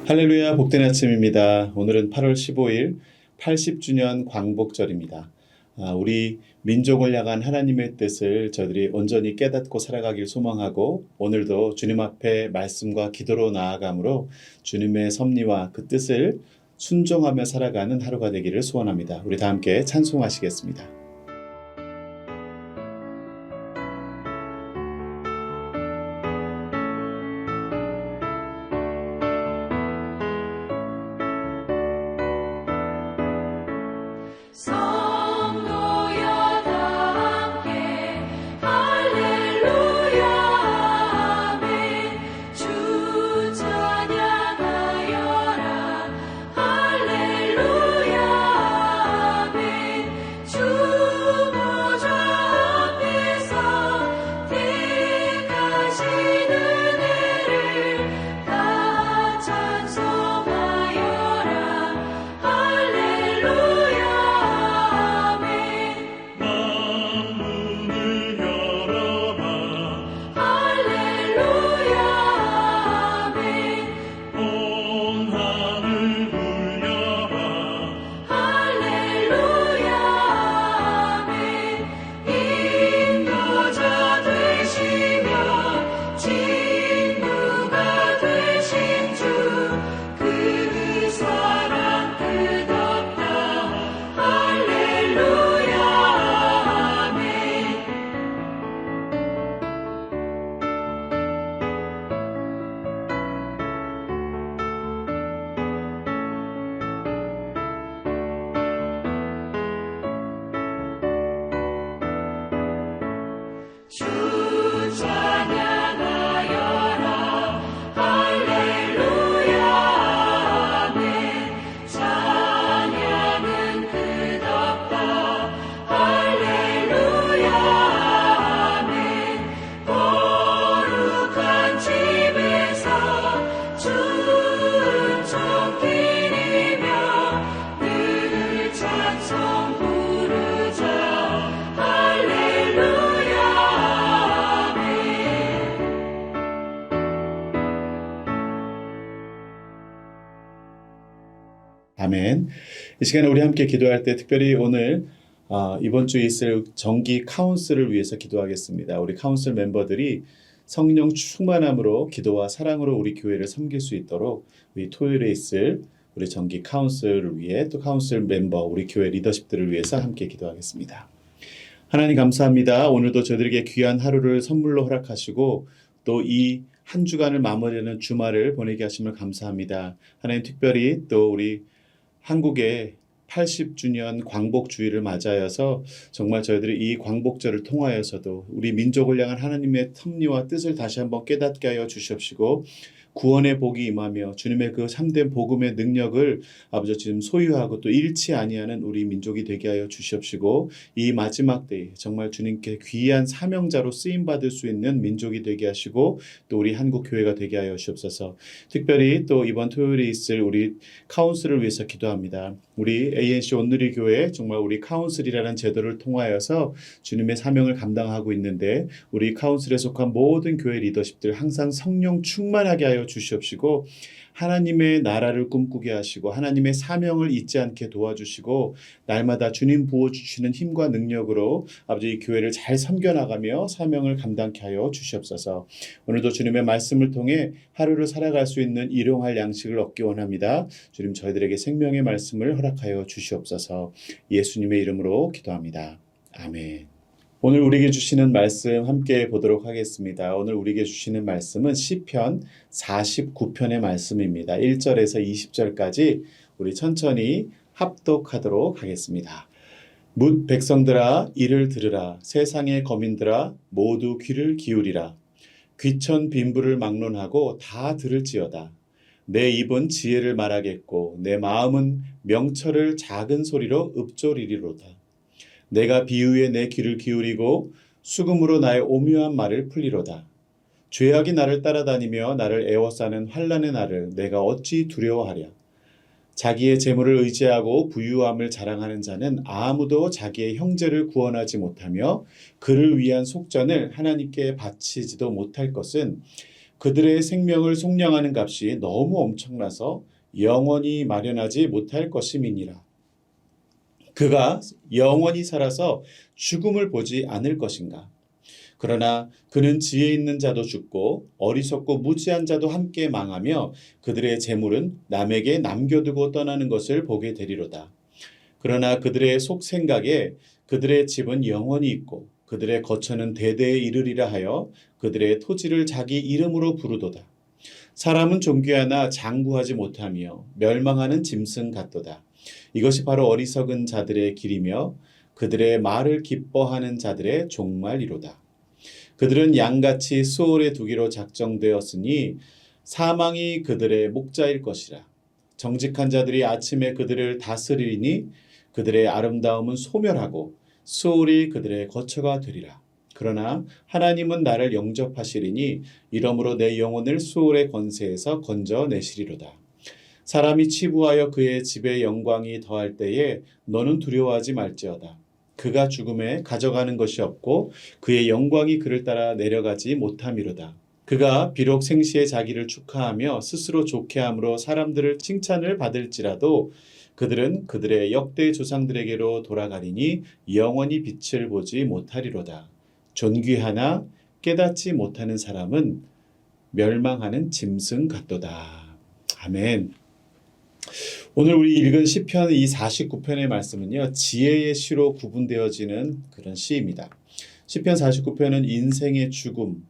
할렐루야, 복된 아침입니다. 오늘은 8월 15일 80주년 광복절입니다. 우리 민족을 향한 하나님의 뜻을 저희들이 온전히 깨닫고 살아가길 소망하고, 오늘도 주님 앞에 말씀과 기도로 나아감으로 주님의 섭리와 그 뜻을 순종하며 살아가는 하루가 되기를 소원합니다. 우리 다 함께 찬송하시겠습니다. 아멘. 이 시간에 우리 함께 기도할 때 특별히 오늘 이번 주에 있을 정기 카운슬을 위해서 기도하겠습니다. 우리 카운슬 멤버들이 성령 충만함으로 기도와 사랑으로 우리 교회를 섬길 수 있도록 우리 토요일에 있을 우리 정기 카운슬을 위해, 또 카운슬 멤버 우리 교회 리더십들을 위해서 함께 기도하겠습니다. 하나님 감사합니다. 오늘도 저희들에게 귀한 하루를 선물로 허락하시고 또 이 한 주간을 마무리하는 주말을 보내게 하심을 감사합니다. 하나님, 특별히 또 우리 한국의 80주년 광복주의를 맞이하여서 정말 저희들이 이 광복절을 통하여서도 우리 민족을 향한 하나님의 섭리와 뜻을 다시 한번 깨닫게 하여 주시옵시고, 구원의 복이 임하며 주님의 그 참된 복음의 능력을 아버지 지금 소유하고 또 잃지 아니하는 우리 민족이 되게 하여 주시옵시고, 이 마지막 때에 정말 주님께 귀한 사명자로 쓰임받을 수 있는 민족이 되게 하시고 또 우리 한국 교회가 되게 하여 주옵소서. 특별히 또 이번 토요일에 있을 우리 카운슬을 위해서 기도합니다. 우리 ANC 온누리 교회 정말 우리 카운슬이라는 제도를 통하여서 주님의 사명을 감당하고 있는데, 우리 카운슬에 속한 모든 교회 리더십들 항상 성령 충만하게 하여 주시옵시고, 하나님의 나라를 꿈꾸게 하시고 하나님의 사명을 잊지 않게 도와주시고, 날마다 주님 부어주시는 힘과 능력으로 아버지 이 교회를 잘 섬겨나가며 사명을 감당케 하여 주시옵소서. 오늘도 주님의 말씀을 통해 하루를 살아갈 수 있는 일용할 양식을 얻기 원합니다. 주님, 저희들에게 생명의 말씀을 허락하여 주시옵소서. 예수님의 이름으로 기도합니다. 아멘. 오늘 우리에게 주시는 말씀 함께 보도록 하겠습니다. 오늘 우리에게 주시는 말씀은 시편 49편의 말씀입니다. 1절에서 20절까지 우리 천천히 합독하도록 하겠습니다. 뭇 백성들아 이를 들으라. 세상의 거민들아 모두 귀를 기울이라. 귀천 빈부를 막론하고 다 들을지어다. 내 입은 지혜를 말하겠고 내 마음은 명철을 작은 소리로 읊조리리로다. 내가 비유에 내 귀를 기울이고 수금으로 나의 오묘한 말을 풀리로다. 죄악이 나를 따라다니며 나를 애워싸는 환난의 날을 내가 어찌 두려워하랴. 자기의 재물을 의지하고 부유함을 자랑하는 자는 아무도 자기의 형제를 구원하지 못하며 그를 위한 속전을 하나님께 바치지도 못할 것은 그들의 생명을 속량하는 값이 너무 엄청나서 영원히 마련하지 못할 것임이니라. 그가 영원히 살아서 죽음을 보지 않을 것인가? 그러나 그는 지혜 있는 자도 죽고 어리석고 무지한 자도 함께 망하며 그들의 재물은 남에게 남겨두고 떠나는 것을 보게 되리로다. 그러나 그들의 속 생각에 그들의 집은 영원히 있고 그들의 거처는 대대에 이르리라 하여 그들의 토지를 자기 이름으로 부르도다. 사람은 존귀하나 장구하지 못하며 멸망하는 짐승 같도다. 이것이 바로 어리석은 자들의 길이며 그들의 말을 기뻐하는 자들의 종말이로다. 그들은 양같이 수월에 두기로 작정되었으니 사망이 그들의 목자일 것이라. 정직한 자들이 아침에 그들을 다스리니 그들의 아름다움은 소멸하고 수월이 그들의 거처가 되리라. 그러나 하나님은 나를 영접하시리니 이러므로 내 영혼을 수월의 권세에서 건져내시리로다. 사람이 치부하여 그의 집의 영광이 더할 때에 너는 두려워하지 말지어다. 그가 죽음에 가져가는 것이 없고 그의 영광이 그를 따라 내려가지 못함이로다. 그가 비록 생시에 자기를 축하하며 스스로 좋게함으로 사람들을 칭찬을 받을지라도 그들은 그들의 역대 조상들에게로 돌아가리니 영원히 빛을 보지 못하리로다. 존귀하나 깨닫지 못하는 사람은 멸망하는 짐승 같도다. 아멘. 오늘 우리 읽은 시편 이 49편의 말씀은요, 지혜의 시로 구분되어지는 그런 시입니다. 시편 49편은 인생의 죽음,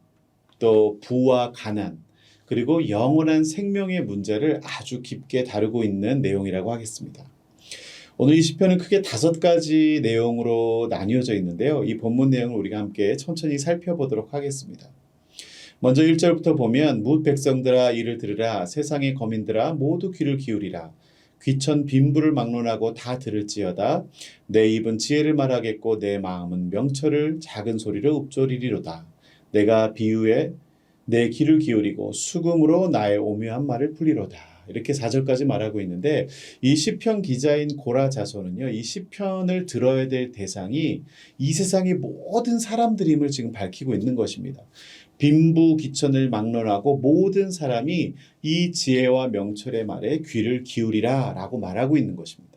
또 부와 가난, 그리고 영원한 생명의 문제를 아주 깊게 다루고 있는 내용이라고 하겠습니다. 오늘 이 시편은 크게 5가지 내용으로 나뉘어져 있는데요. 이 본문 내용을 우리가 함께 천천히 살펴보도록 하겠습니다. 먼저 1절부터 보면 뭇 백성들아 이를 들으라 세상의 거민들아 모두 귀를 기울이라 귀천 빈부를 막론하고 다 들을지어다 내 입은 지혜를 말하겠고 내 마음은 명철을 작은 소리로 읊조리리로다. 내가 비유에 내 귀를 기울이고 수금으로 나의 오묘한 말을 풀리로다. 이렇게 4절까지 말하고 있는데 이 시편 기자인 고라 자손은요, 이 시편을 들어야 될 대상이 이 세상의 모든 사람들임을 지금 밝히고 있는 것입니다. 빈부 귀천을 막론하고 모든 사람이 이 지혜와 명철의 말에 귀를 기울이라 라고 말하고 있는 것입니다.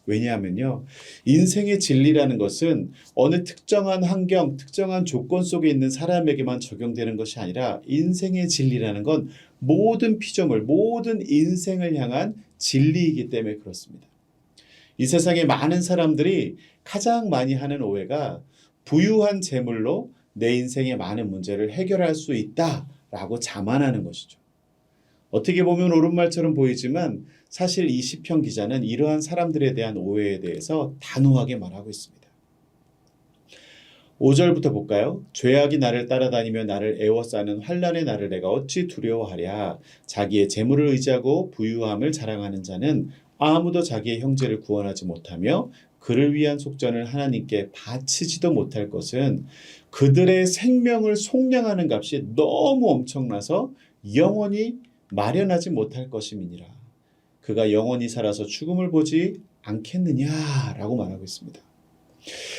왜냐하면요, 인생의 진리라는 것은 어느 특정한 환경, 특정한 조건 속에 있는 사람에게만 적용되는 것이 아니라 인생의 진리라는 건 모든 피조물, 모든 인생을 향한 진리이기 때문에 그렇습니다. 이 세상의 많은 사람들이 가장 많이 하는 오해가 부유한 재물로 내 인생의 많은 문제를 해결할 수 있다라고 자만하는 것이죠. 어떻게 보면 옳은 말처럼 보이지만 사실 이 시편 기자는 이러한 사람들에 대한 오해에 대해서 단호하게 말하고 있습니다. 5절부터 볼까요? 죄악이 나를 따라다니며 나를 애워싸는 환난의 날을 내가 어찌 두려워하랴. 자기의 재물을 의지하고 부유함을 자랑하는 자는 아무도 자기의 형제를 구원하지 못하며 그를 위한 속전을 하나님께 바치지도 못할 것은 그들의 생명을 속량하는 값이 너무 엄청나서 영원히 마련하지 못할 것임이니라. 그가 영원히 살아서 죽음을 보지 않겠느냐라고 말하고 있습니다.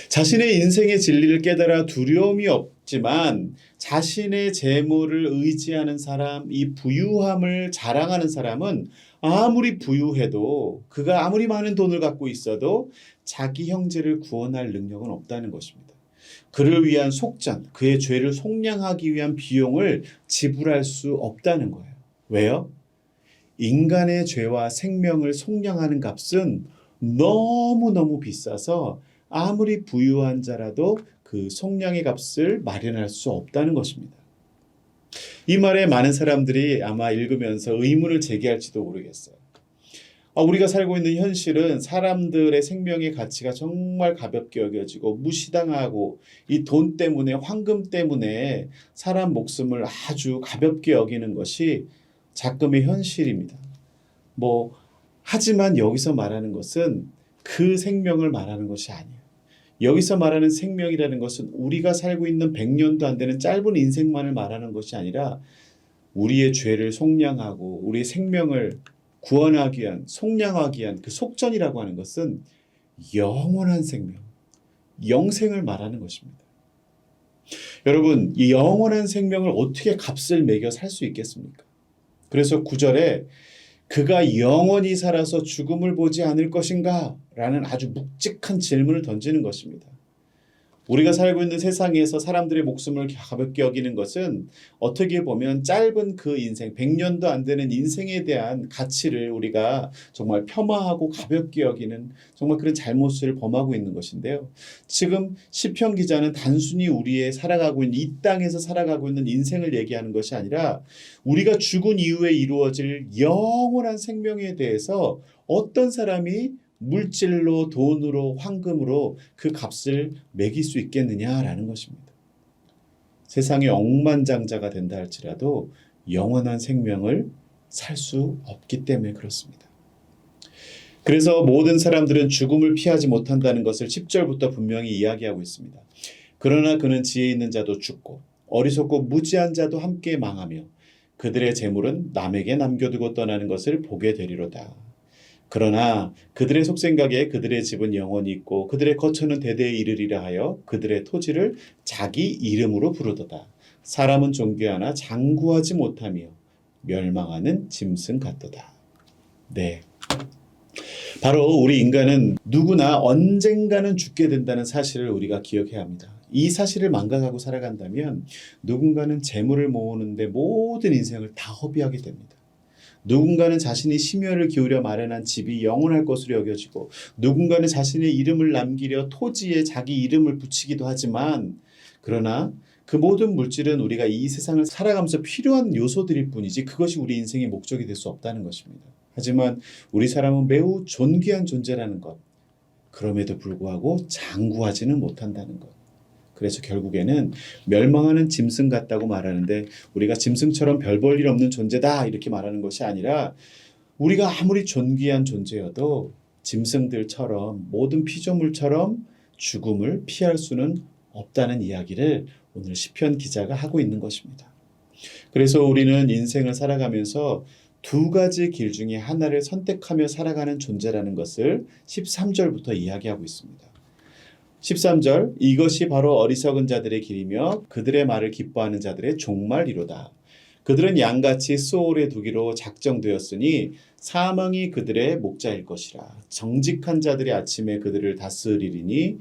자신의 인생의 진리를 깨달아 두려움이 없지만 자신의 재물을 의지하는 사람, 이 부유함을 자랑하는 사람은 아무리 부유해도 그가 아무리 많은 돈을 갖고 있어도 자기 형제를 구원할 능력은 없다는 것입니다. 그를 위한 속전, 그의 죄를 속량하기 위한 비용을 지불할 수 없다는 거예요. 왜요? 인간의 죄와 생명을 속량하는 값은 너무너무 비싸서 아무리 부유한 자라도 그 속량의 값을 마련할 수 없다는 것입니다. 이 말에 많은 사람들이 아마 읽으면서 의문을 제기할지도 모르겠어요. 우리가 살고 있는 현실은 사람들의 생명의 가치가 정말 가볍게 여겨지고 무시당하고 이 돈 때문에, 황금 때문에 사람 목숨을 아주 가볍게 여기는 것이 작금의 현실입니다. 하지만 여기서 말하는 것은 그 생명을 말하는 것이 아니에요. 여기서 말하는 생명이라는 것은 우리가 살고 있는 100년도 안 되는 짧은 인생만을 말하는 것이 아니라 우리의 죄를 속량하고 우리의 생명을 구원하기 위한, 속량하기 위한 그 속전이라고 하는 것은 영원한 생명, 영생을 말하는 것입니다. 여러분, 이 영원한 생명을 어떻게 값을 매겨 살 수 있겠습니까? 그래서 9절에 그가 영원히 살아서 죽음을 보지 않을 것인가? 라는 아주 묵직한 질문을 던지는 것입니다. 우리가 살고 있는 세상에서 사람들의 목숨을 가볍게 여기는 것은 어떻게 보면 짧은 그 인생, 100년도 안 되는 인생에 대한 가치를 우리가 정말 폄하하고 가볍게 여기는 정말 그런 잘못을 범하고 있는 것인데요. 지금 시편 기자는 단순히 우리의 살아가고 있는 이 땅에서 살아가고 있는 인생을 얘기하는 것이 아니라 우리가 죽은 이후에 이루어질 영원한 생명에 대해서 어떤 사람이 물질로, 돈으로, 황금으로 그 값을 매길 수 있겠느냐라는 것입니다. 세상에 억만장자가 된다 할지라도 영원한 생명을 살 수 없기 때문에 그렇습니다. 그래서 모든 사람들은 죽음을 피하지 못한다는 것을 10절부터 분명히 이야기하고 있습니다. 그러나 그는 지혜 있는 자도 죽고 어리석고 무지한 자도 함께 망하며 그들의 재물은 남에게 남겨두고 떠나는 것을 보게 되리로다. 그러나 그들의 속생각에 그들의 집은 영원히 있고 그들의 거처는 대대에 이르리라 하여 그들의 토지를 자기 이름으로 부르도다. 사람은 존귀하나 장구하지 못하며 멸망하는 짐승 같도다. 네. 바로 우리 인간은 누구나 언젠가는 죽게 된다는 사실을 우리가 기억해야 합니다. 이 사실을 망각하고 살아간다면 누군가는 재물을 모으는데 모든 인생을 다 허비하게 됩니다. 누군가는 자신이 심혈을 기울여 마련한 집이 영원할 것으로 여겨지고 누군가는 자신의 이름을 남기려 토지에 자기 이름을 붙이기도 하지만 그러나 그 모든 물질은 우리가 이 세상을 살아가면서 필요한 요소들일 뿐이지 그것이 우리 인생의 목적이 될 수 없다는 것입니다. 하지만 우리 사람은 매우 존귀한 존재라는 것, 그럼에도 불구하고 장구하지는 못한다는 것. 그래서 결국에는 멸망하는 짐승 같다고 말하는데 우리가 짐승처럼 별 볼 일 없는 존재다 이렇게 말하는 것이 아니라 우리가 아무리 존귀한 존재여도 짐승들처럼 모든 피조물처럼 죽음을 피할 수는 없다는 이야기를 오늘 시편 기자가 하고 있는 것입니다. 그래서 우리는 인생을 살아가면서 두 가지 길 중에 하나를 선택하며 살아가는 존재라는 것을 13절부터 이야기하고 있습니다. 13절 이것이 바로 어리석은 자들의 길이며 그들의 말을 기뻐하는 자들의 종말이로다. 그들은 양같이 수올에 두기로 작정되었으니 사망이 그들의 목자일 것이라. 정직한 자들이 아침에 그들을 다스리리니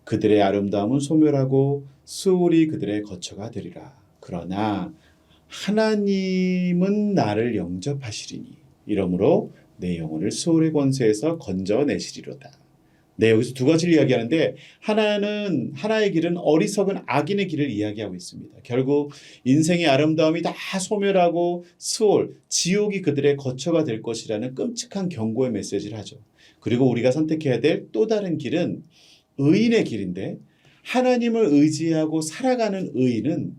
그들의 아름다움은 소멸하고 수올이 그들의 거처가 되리라. 그러나 하나님은 나를 영접하시리니 이러므로 내 영혼을 수올의 권세에서 건져내시리로다. 네, 여기서 두 가지를 이야기하는데 하나의 길은 어리석은 악인의 길을 이야기하고 있습니다. 결국 인생의 아름다움이 다 소멸하고 수올, 지옥이 그들의 거처가 될 것이라는 끔찍한 경고의 메시지를 하죠. 그리고 우리가 선택해야 될 또 다른 길은 의인의 길인데 하나님을 의지하고 살아가는 의인은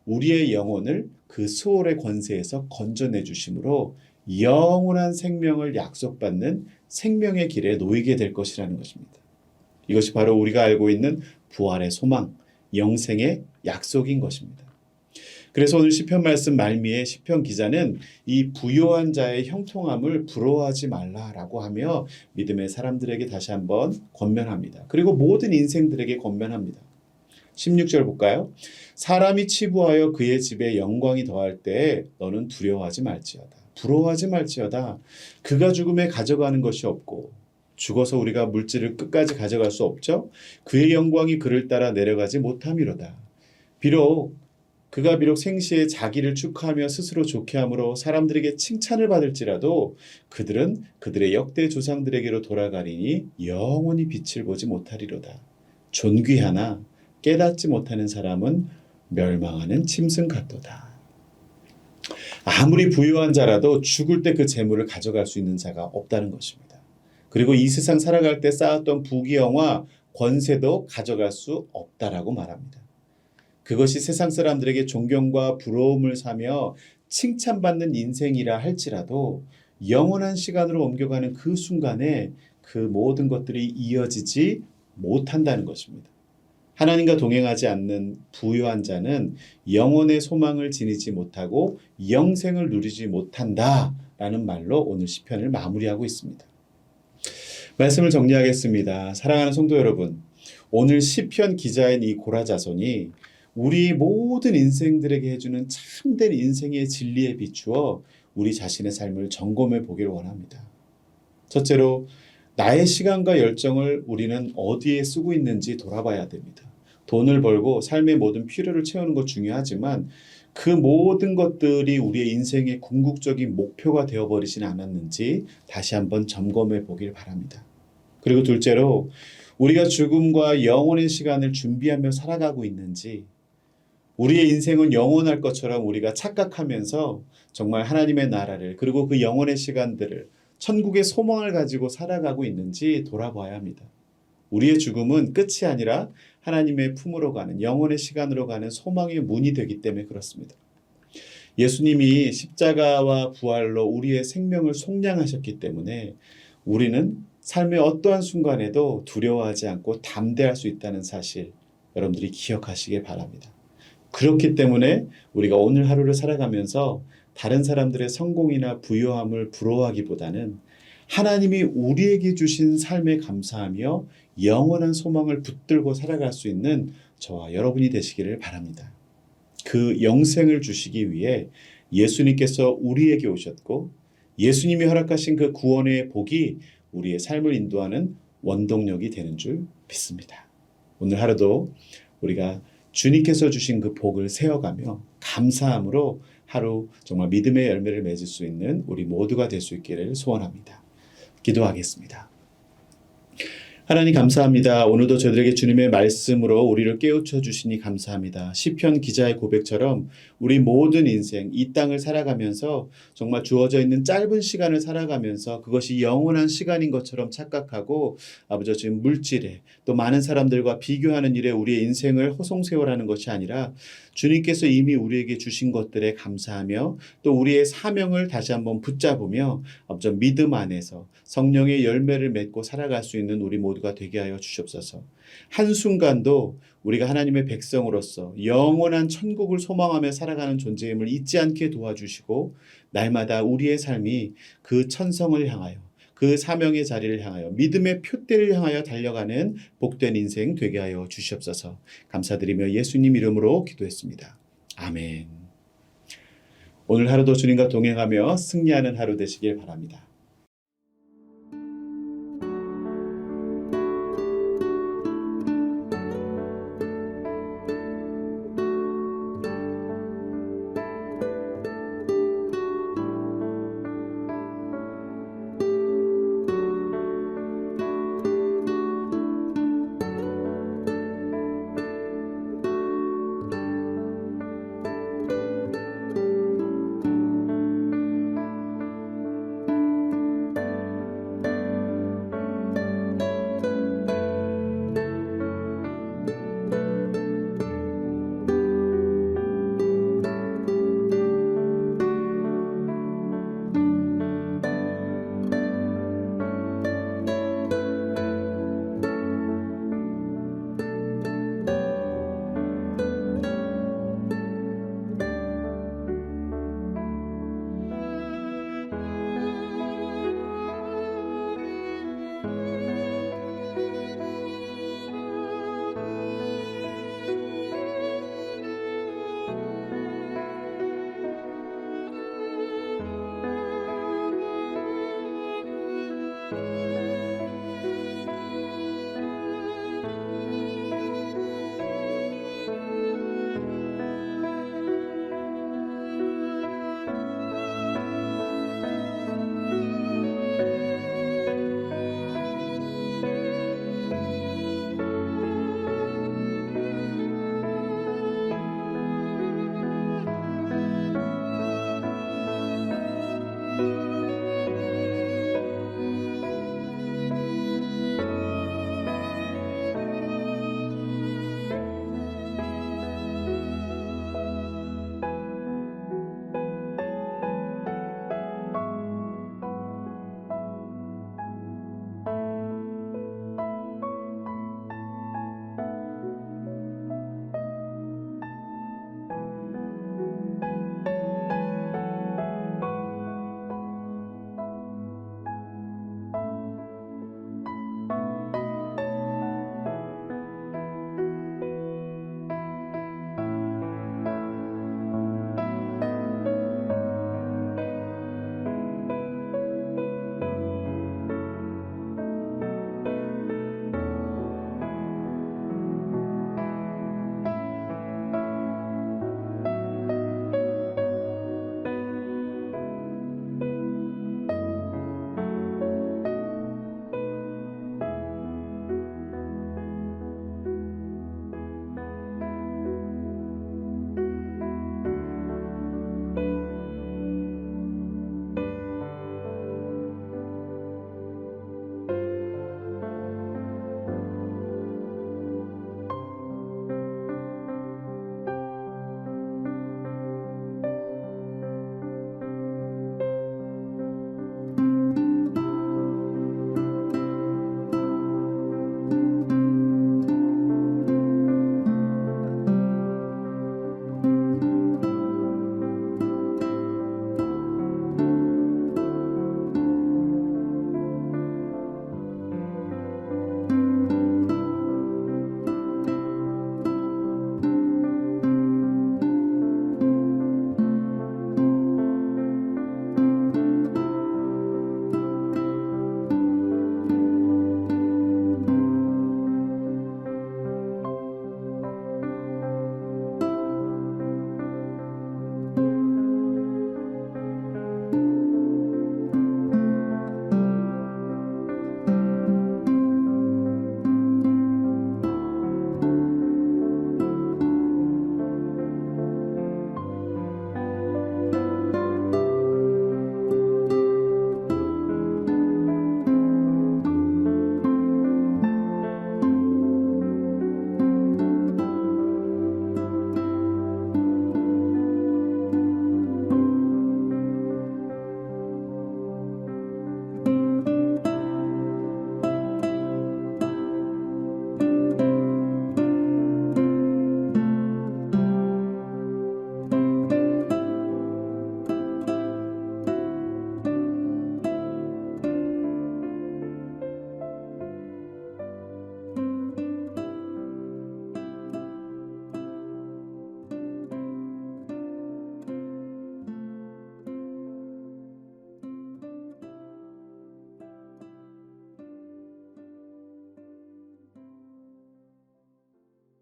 우리의 영혼을 그 수올의 권세에서 건져내 주심으로 영원한 생명을 약속받는 생명의 길에 놓이게 될 것이라는 것입니다. 이것이 바로 우리가 알고 있는 부활의 소망, 영생의 약속인 것입니다. 그래서 오늘 시편 말씀 말미에 시편 기자는 이 부요한 자의 형통함을 부러워하지 말라라고 하며 믿음의 사람들에게 다시 한번 권면합니다. 그리고 모든 인생들에게 권면합니다. 16절 볼까요? 사람이 치부하여 그의 집에 영광이 더할 때에 너는 두려워하지 말지어다. 부러워하지 말지어다. 그가 죽음에 가져가는 것이 없고 죽어서 우리가 물질을 끝까지 가져갈 수 없죠. 그의 영광이 그를 따라 내려가지 못함이로다. 그가 비록 생시에 자기를 축하하며 스스로 좋게 함으로 사람들에게 칭찬을 받을지라도 그들은 그들의 역대 조상들에게로 돌아가리니 영원히 빛을 보지 못하리로다. 존귀하나 깨닫지 못하는 사람은 멸망하는 짐승 같도다. 아무리 부유한 자라도 죽을 때 그 재물을 가져갈 수 있는 자가 없다는 것입니다. 그리고 이 세상 살아갈 때 쌓았던 부귀영화, 권세도 가져갈 수 없다라고 말합니다. 그것이 세상 사람들에게 존경과 부러움을 사며 칭찬받는 인생이라 할지라도 영원한 시간으로 옮겨가는 그 순간에 그 모든 것들이 이어지지 못한다는 것입니다. 하나님과 동행하지 않는 부유한 자는 영혼의 소망을 지니지 못하고 영생을 누리지 못한다라는 말로 오늘 시편을 마무리하고 있습니다. 말씀을 정리하겠습니다. 사랑하는 성도 여러분, 오늘 시편 기자인 이 고라 자손이 우리 모든 인생들에게 해주는 참된 인생의 진리에 비추어 우리 자신의 삶을 점검해 보기를 원합니다. 첫째로 나의 시간과 열정을 우리는 어디에 쓰고 있는지 돌아봐야 됩니다. 돈을 벌고 삶의 모든 필요를 채우는 것 중요하지만 그 모든 것들이 우리의 인생의 궁극적인 목표가 되어버리진 않았는지 다시 한번 점검해 보길 바랍니다. 그리고 둘째로 우리가 죽음과 영혼의 시간을 준비하며 살아가고 있는지, 우리의 인생은 영원할 것처럼 우리가 착각하면서 정말 하나님의 나라를 그리고 그 영혼의 시간들을 천국의 소망을 가지고 살아가고 있는지 돌아봐야 합니다. 우리의 죽음은 끝이 아니라 하나님의 품으로 가는 영혼의 시간으로 가는 소망의 문이 되기 때문에 그렇습니다. 예수님이 십자가와 부활로 우리의 생명을 속량하셨기 때문에 우리는 삶의 어떠한 순간에도 두려워하지 않고 담대할 수 있다는 사실 여러분들이 기억하시길 바랍니다. 그렇기 때문에 우리가 오늘 하루를 살아가면서 다른 사람들의 성공이나 부유함을 부러워하기보다는 하나님이 우리에게 주신 삶에 감사하며 영원한 소망을 붙들고 살아갈 수 있는 저와 여러분이 되시기를 바랍니다. 그 영생을 주시기 위해 예수님께서 우리에게 오셨고 예수님이 허락하신 그 구원의 복이 우리의 삶을 인도하는 원동력이 되는 줄 믿습니다. 오늘 하루도 우리가 주님께서 주신 그 복을 세어가며 감사함으로 하루 정말 믿음의 열매를 맺을 수 있는 우리 모두가 될 수 있기를 소원합니다. 기도하겠습니다. 하나님 감사합니다. 오늘도 저희들에게 주님의 말씀으로 우리를 깨우쳐 주시니 감사합니다. 시편 기자의 고백처럼 우리 모든 인생 이 땅을 살아가면서 정말 주어져 있는 짧은 시간을 살아가면서 그것이 영원한 시간인 것처럼 착각하고 아버지 지금 물질에 또 많은 사람들과 비교하는 일에 우리의 인생을 허송세월하는 것이 아니라 주님께서 이미 우리에게 주신 것들에 감사하며 또 우리의 사명을 다시 한번 붙잡으며 아버지 믿음 안에서 성령의 열매를 맺고 살아갈 수 있는 우리 모두가 되게 하여 주시옵소서. 한순간도 우리가 하나님의 백성으로서 영원한 천국을 소망하며 살아가는 존재임을 잊지 않게 도와주시고 날마다 우리의 삶이 그 천성을 향하여 그 사명의 자리를 향하여 믿음의 표대를 향하여 달려가는 복된 인생 되게 하여 주시옵소서. 감사드리며 예수님 이름으로 기도했습니다. 아멘. 오늘 하루도 주님과 동행하며 승리하는 하루 되시길 바랍니다.